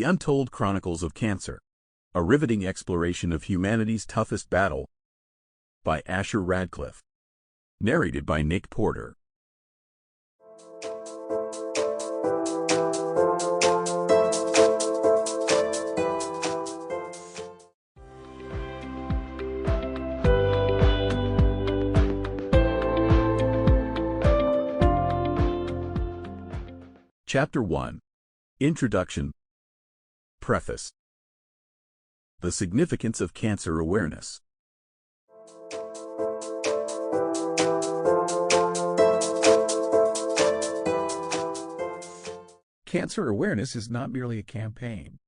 The Untold Chronicles of Cancer, a riveting exploration of humanity's toughest battle, by Radcliffe. Narrated by Nick Porter. Chapter 1. Introduction. Preface. The significance of cancer awareness. Cancer awareness is not merely a campaign.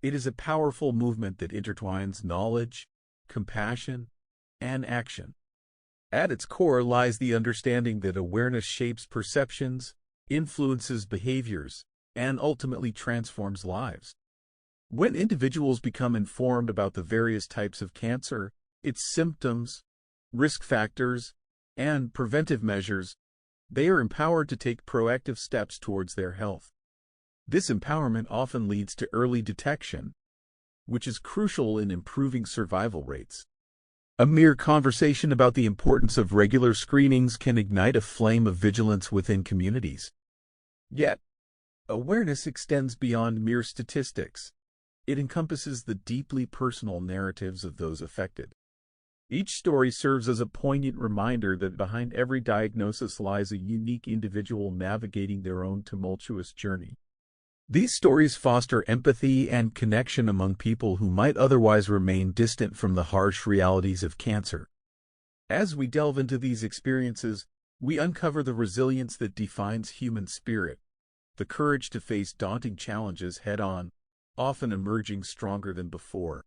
It is a powerful movement that intertwines knowledge, compassion, and action. At its core lies the understanding that awareness shapes perceptions, influences behaviors, and ultimately transforms lives. When individuals become informed about the various types of cancer, its symptoms, risk factors, and preventive measures, they are empowered to take proactive steps towards their health. This empowerment often leads to early detection, which is crucial in improving survival rates. A mere conversation about the importance of regular screenings can ignite a flame of vigilance within communities. Yet, awareness extends beyond mere statistics. It encompasses the deeply personal narratives of those affected. Each story serves as a poignant reminder that behind every diagnosis lies a unique individual navigating their own tumultuous journey. These stories foster empathy and connection among people who might otherwise remain distant from the harsh realities of cancer. As we delve into these experiences, we uncover the resilience that defines human spirit, the courage to face daunting challenges head-on, often emerging stronger than before.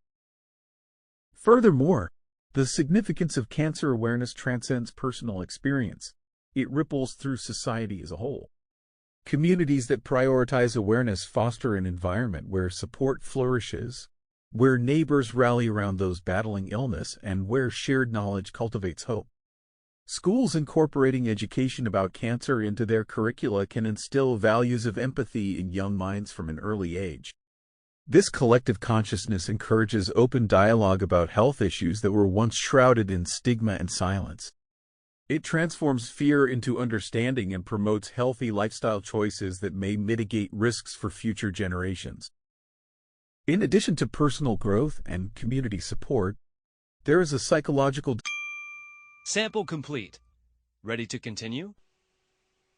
Furthermore, the significance of cancer awareness transcends personal experience. It ripples through society as a whole. Communities that prioritize awareness foster an environment where support flourishes, where neighbors rally around those battling illness, and where shared knowledge cultivates hope. Schools incorporating education about cancer into their curricula can instill values of empathy in young minds from an early age. This collective consciousness encourages open dialogue about health issues that were once shrouded in stigma and silence. It transforms fear into understanding and promotes healthy lifestyle choices that may mitigate risks for future generations. In addition to personal growth and community support, there is a psychological... Sample complete. Ready to continue?